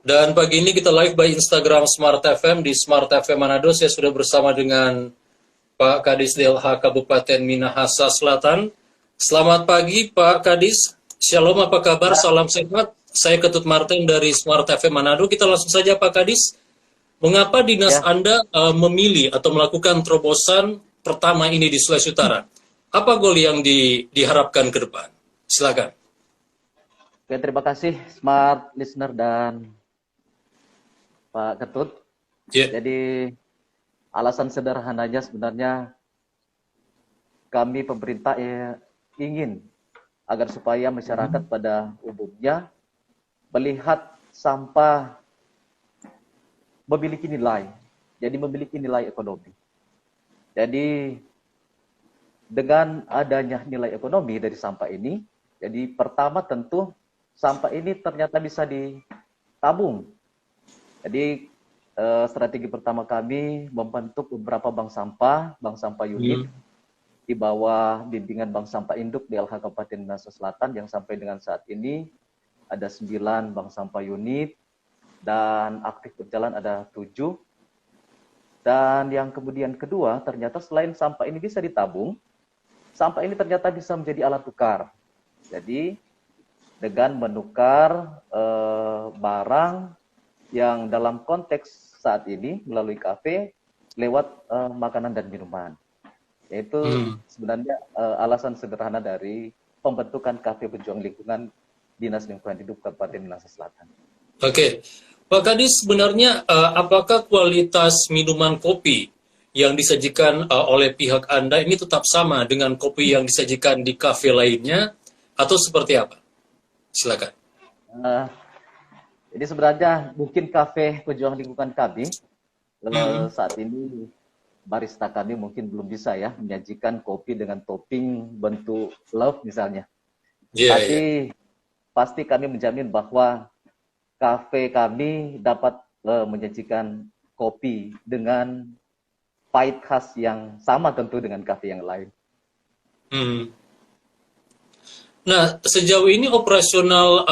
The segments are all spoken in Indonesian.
Dan pagi ini kita live by Instagram Smart FM di Smart FM Manado. Saya sudah bersama dengan Pak Kadis DLH Kabupaten Minahasa Selatan. Selamat pagi Pak Kadis. Shalom, apa kabar? Ya, Salam sehat. Saya Ketut Martin dari Smart FM Manado. Kita langsung saja Pak Kadis. Mengapa dinas ya. Anda memilih atau melakukan terobosan pertama ini di Sulawesi Utara? Apa goal yang diharapkan ke depan? Silakan. Oke, terima kasih Smart Listener dan Pak Ketut. Ya. Jadi alasan sederhananya sebenarnya kami pemerintah ingin agar supaya masyarakat pada umumnya melihat sampah memiliki nilai. Jadi memiliki nilai ekonomi. Jadi dengan adanya nilai ekonomi dari sampah ini, jadi pertama tentu sampah ini ternyata bisa ditabung. Jadi strategi pertama kami membentuk beberapa bank sampah unit di bawah bimbingan Bank Sampah Induk DLH Kabupaten Minahasa Selatan yang sampai dengan saat ini ada 9 bank sampah unit dan aktif berjalan ada 7. Dan yang kemudian kedua, ternyata selain sampah ini bisa ditabung, sampah ini ternyata bisa menjadi alat tukar. Jadi dengan menukar barang yang dalam konteks saat ini melalui kafe lewat makanan dan minuman. Yaitu sebenarnya alasan sederhana dari pembentukan kafe pejuang lingkungan Dinas Lingkungan Hidup Kabupaten Minahasa Selatan. Oke. Pak Kadis, sebenarnya apakah kualitas minuman kopi yang disajikan oleh pihak Anda ini tetap sama dengan kopi yang disajikan di kafe lainnya atau seperti apa? Silakan. Jadi sebenarnya mungkin kafe pejuang lingkungan kami saat ini barista kami mungkin belum bisa ya menyajikan kopi dengan topping bentuk love misalnya. Tapi pasti kami menjamin bahwa kafe kami dapat menyajikan kopi dengan pahit khas yang sama tentu dengan kafe yang lain. Nah, sejauh ini operasional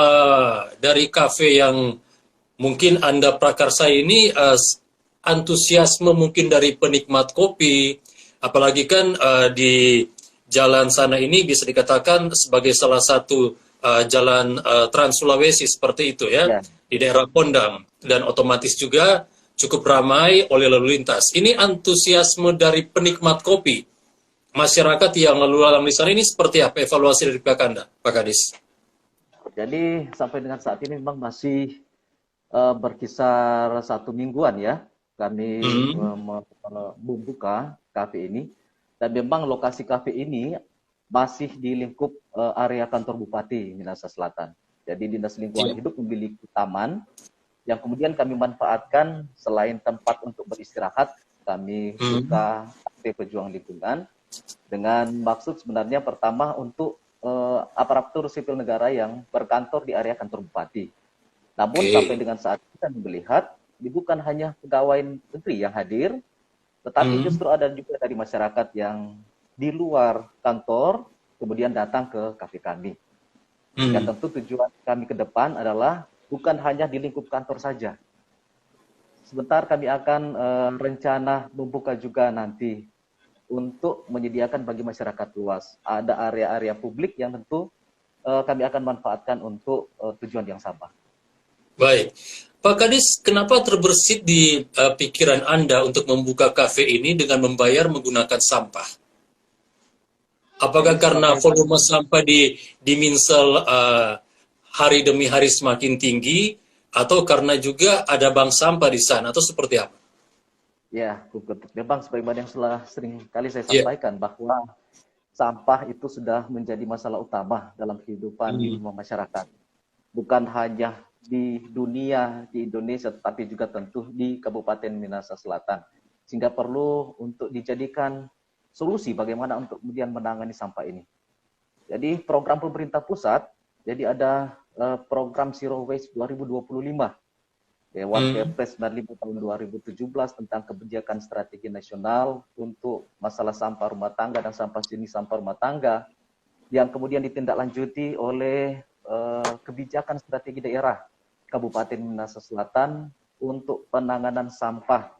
dari kafe yang mungkin Anda prakarsa ini antusiasme mungkin dari penikmat kopi, apalagi kan di jalan sana ini bisa dikatakan sebagai salah satu jalan Trans Sulawesi seperti itu ya, di daerah Pondang, dan otomatis juga cukup ramai oleh lalu lintas. Ini antusiasme dari penikmat kopi, masyarakat yang lalu lalang di sana ini seperti apa evaluasi dari pihak Anda, Pak Kadis? Jadi sampai dengan saat ini memang masih berkisar 1 mingguan ya kami membuka kafe ini, dan memang lokasi kafe ini masih di lingkup area kantor Bupati Minahasa Selatan. Jadi Dinas Lingkungan Hidup memiliki taman yang kemudian kami manfaatkan selain tempat untuk beristirahat, kami buka kafe pejuang lingkungan dengan maksud sebenarnya pertama untuk aparatur sipil negara yang berkantor di area kantor Bupati. Namun sampai dengan saat ini kami melihat bukan hanya pegawai negeri yang hadir, tetapi justru ada juga dari masyarakat yang di luar kantor kemudian datang ke kafe kami. Dan tentu tujuan kami ke depan adalah bukan hanya di lingkup kantor saja. Sebentar kami akan rencana membuka juga nanti untuk menyediakan bagi masyarakat luas. Ada area-area publik yang tentu kami akan manfaatkan untuk tujuan yang sama. Baik. Pak Kadis, kenapa terbersit di pikiran Anda untuk membuka kafe ini dengan membayar menggunakan sampah? Apakah karena volume sampah di Minsel hari demi hari semakin tinggi, atau karena juga ada bank sampah di sana, atau seperti apa? Ya, memang sebagaimana yang sering kali saya sampaikan bahwa sampah itu sudah menjadi masalah utama dalam kehidupan masyarakat. Bukan hanya di dunia, di Indonesia, tetapi juga tentu di Kabupaten Minahasa Selatan. Sehingga perlu untuk dijadikan solusi bagaimana untuk kemudian menangani sampah ini. Jadi program pemerintah pusat, jadi ada program Zero Waste 2025. Dewan Kepres 95 tahun 2017 tentang kebijakan strategi nasional untuk masalah sampah rumah tangga dan sampah jenis sampah rumah tangga yang kemudian ditindaklanjuti oleh kebijakan strategi daerah Kabupaten Minahasa Selatan untuk penanganan sampah,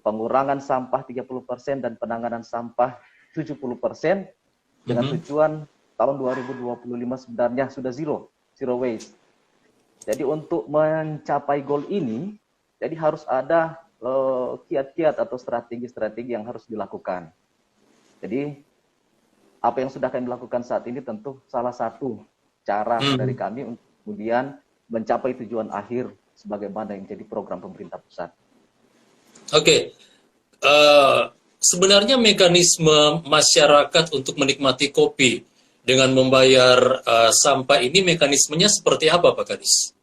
pengurangan sampah 30% dan penanganan sampah 70% dengan tujuan tahun 2025 sebenarnya sudah zero waste. Jadi untuk mencapai goal ini, jadi harus ada kiat-kiat atau strategi-strategi yang harus dilakukan. Jadi apa yang sudah kami lakukan saat ini tentu salah satu cara dari kami untuk kemudian mencapai tujuan akhir sebagaimana yang menjadi program pemerintah pusat. Oke. Sebenarnya mekanisme masyarakat untuk menikmati kopi dengan membayar sampah ini mekanismenya seperti apa, Pak Kadis?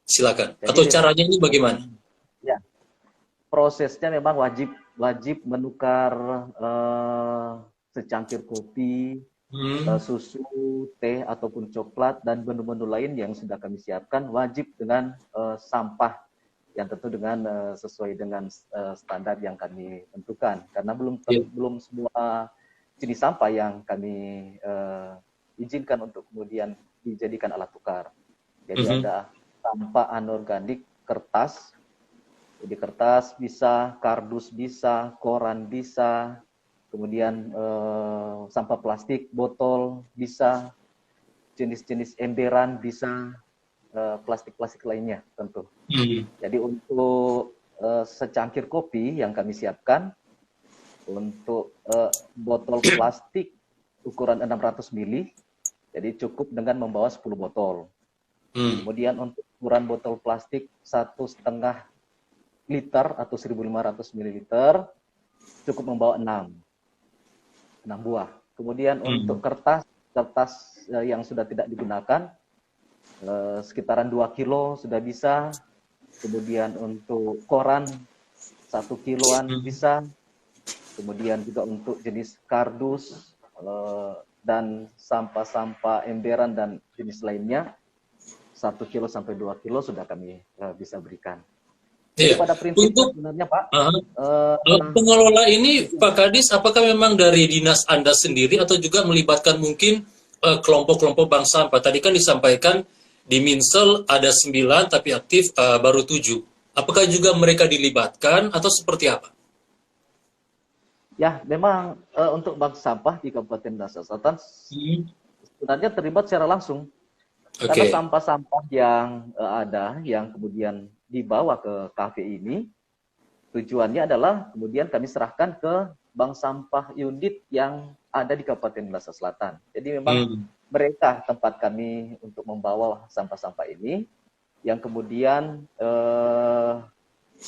Silakan. Jadi, atau caranya ini bagaimana? Ya, prosesnya memang wajib menukar secangkir kopi, susu, teh ataupun coklat dan menu-menu lain yang sudah kami siapkan wajib dengan sampah yang tentu dengan sesuai dengan standar yang kami tentukan, karena belum semua jenis sampah yang kami izinkan untuk kemudian dijadikan alat tukar. Jadi ada sampah anorganik kertas, jadi kertas bisa, kardus bisa, koran bisa, kemudian sampah plastik, botol bisa, jenis-jenis emberan bisa, plastik-plastik lainnya tentu. Jadi untuk secangkir kopi yang kami siapkan, untuk botol plastik ukuran 600 ml, jadi cukup dengan membawa 10 botol. Kemudian untuk ukuran botol plastik 1,5 liter atau 1.500 ml, cukup membawa 6 buah. Kemudian untuk kertas yang sudah tidak digunakan, sekitaran 2 kilo sudah bisa. Kemudian untuk koran 1 kiloan bisa. Kemudian juga untuk jenis kardus dan sampah-sampah emberan dan jenis lainnya 1 kilo sampai 2 kilo sudah kami bisa berikan. Jadi pada prinsipnya sebenarnya Pak, pengelola ini Pak Kadis, apakah memang dari dinas Anda sendiri atau juga melibatkan mungkin kelompok-kelompok bank sampah? Tadi kan disampaikan di Minsel ada 9 tapi aktif baru 7. Apakah juga mereka dilibatkan atau seperti apa? Ya, memang untuk bank sampah di Kabupaten Minahasa Selatan sebenarnya terlibat secara langsung. Karena sampah-sampah yang ada, yang kemudian dibawa ke kafe ini, tujuannya adalah kemudian kami serahkan ke bank sampah unit yang ada di Kabupaten Minahasa Selatan. Jadi memang mereka tempat kami untuk membawa sampah-sampah ini, yang kemudian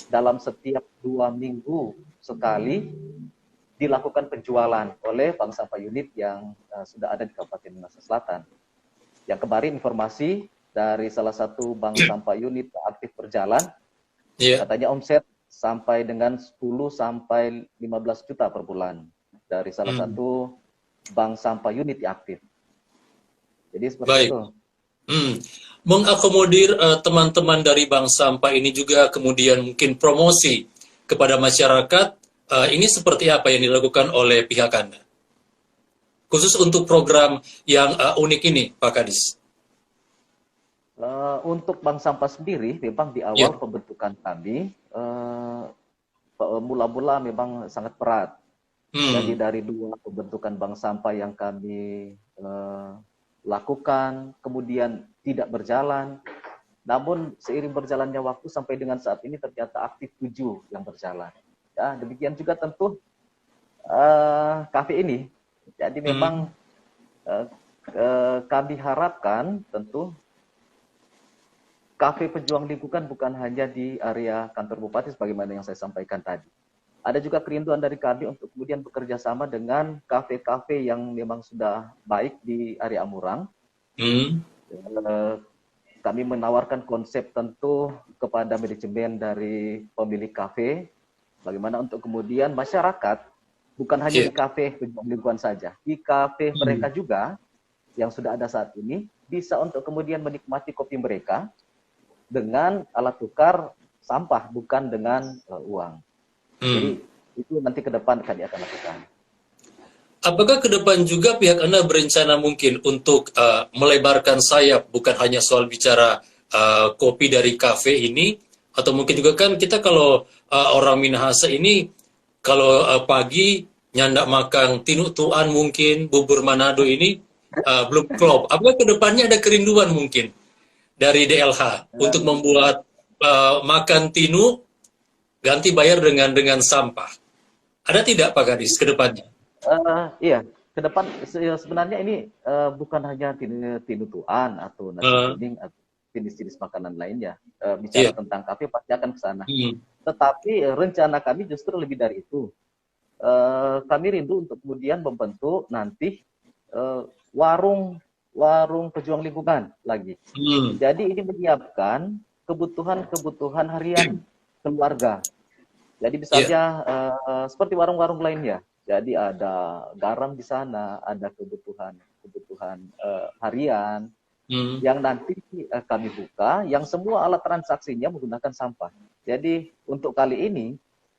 dalam setiap 2 minggu sekali dilakukan penjualan oleh bank sampah unit yang sudah ada di Kabupaten Minahasa Selatan. Yang kemarin informasi dari salah satu bank sampah unit aktif berjalan, katanya omset sampai dengan 10 sampai 15 juta per bulan dari salah satu bank sampah unit yang aktif. Jadi seperti itu. Mengakomodir teman-teman dari bank sampah ini juga kemudian mungkin promosi kepada masyarakat, ini seperti apa yang dilakukan oleh pihak Anda? Khusus untuk program yang unik ini, Pak Kadis. Untuk bank sampah sendiri, memang di awal pembentukan kami, mula-mula memang sangat berat. Jadi dari 2 pembentukan bank sampah yang kami lakukan, kemudian tidak berjalan. Namun seiring berjalannya waktu sampai dengan saat ini ternyata aktif 7 yang berjalan. Ya, demikian juga tentu kafe ini. Jadi memang kami harapkan tentu kafe pejuang lingkungan bukan hanya di area kantor bupati sebagaimana yang saya sampaikan tadi. Ada juga kerinduan dari kami untuk kemudian bekerja sama dengan kafe-kafe yang memang sudah baik di area Amurang. Kami menawarkan konsep tentu kepada manajemen dari pemilik kafe, bagaimana untuk kemudian masyarakat bukan hanya di kafe pejuang lingkungan saja, di kafe mereka juga yang sudah ada saat ini bisa untuk kemudian menikmati kopi mereka dengan alat tukar sampah, bukan dengan uang. Jadi itu nanti ke depan kami akan lakukan. Apakah ke depan juga pihak Anda berencana mungkin untuk melebarkan sayap, bukan hanya soal bicara kopi dari kafe ini, atau mungkin juga kan kita kalau orang Minahasa ini kalau pagi nyandak makan tinuk tuan mungkin bubur Manado ini belum klop. Apakah kedepannya ada kerinduan mungkin dari DLH untuk membuat makan tinu ganti bayar dengan sampah? Ada tidak Pak Kadis ke depannya? Iya, ke depan sebenarnya ini bukan hanya tinutuan atau nasi kuning atau jenis-jenis makanan lainnya. Bicara tentang kafe pasti akan ke sana. Tetapi rencana kami justru lebih dari itu. Kami rindu untuk kemudian membentuk nanti warung pejuang lingkungan lagi. Jadi ini menyiapkan kebutuhan harian keluarga. Jadi misalnya seperti warung-warung lainnya. Jadi ada garam di sana, ada kebutuhan harian yang nanti kami buka, yang semua alat transaksinya menggunakan sampah. Jadi untuk kali ini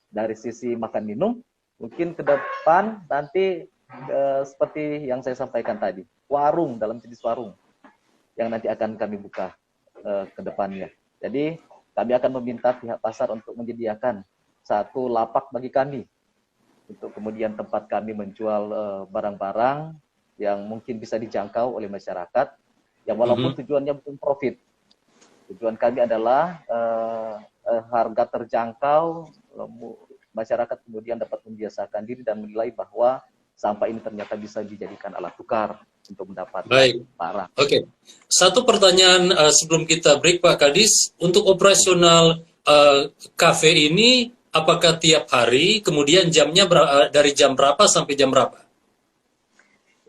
dari sisi makan minum, mungkin ke depan nanti seperti yang saya sampaikan tadi, warung dalam jenis warung yang nanti akan kami buka ke depannya. Jadi kami akan meminta pihak pasar untuk menyediakan satu lapak bagi kami untuk kemudian tempat kami menjual barang-barang yang mungkin bisa dijangkau oleh masyarakat, yang walaupun tujuannya bukan profit. Tujuan kami adalah harga terjangkau, masyarakat kemudian dapat membiasakan diri dan menilai bahwa sampah ini ternyata bisa dijadikan alat tukar untuk mendapatkan barang. Oke. Satu pertanyaan sebelum kita break Pak Kadis, untuk operasional kafe ini apakah tiap hari, kemudian jamnya dari jam berapa sampai jam berapa?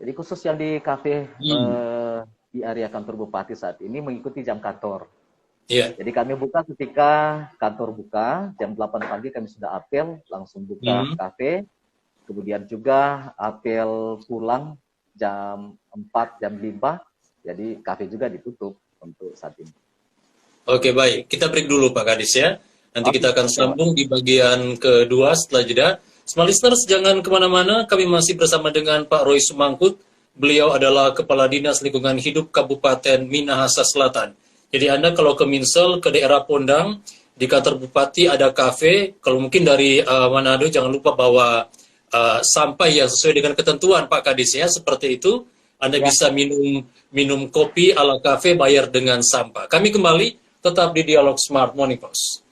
Jadi khusus yang di kafe di area kantor Bupati saat ini mengikuti jam kantor. Jadi kami buka ketika kantor buka, jam 8 pagi kami sudah apel, langsung buka kafe. Kemudian juga apel pulang jam 4, jam 5. Jadi kafe juga ditutup untuk saat ini. Oke, baik. Kita break dulu Pak Kadis ya. Nanti kita akan sambung di bagian kedua setelah jeda. Smart listeners, jangan kemana-mana. Kami masih bersama dengan Pak Roy Sumangkut. Beliau adalah Kepala Dinas Lingkungan Hidup Kabupaten Minahasa Selatan. Jadi Anda kalau ke Minsel, ke daerah Pondang, di kantor Bupati ada kafe. Kalau mungkin dari Manado, jangan lupa bawa sampah yang sesuai dengan ketentuan Pak Kadis ya. Seperti itu, Anda bisa minum kopi ala kafe, bayar dengan sampah. Kami kembali tetap di Dialog Smart Morning Post.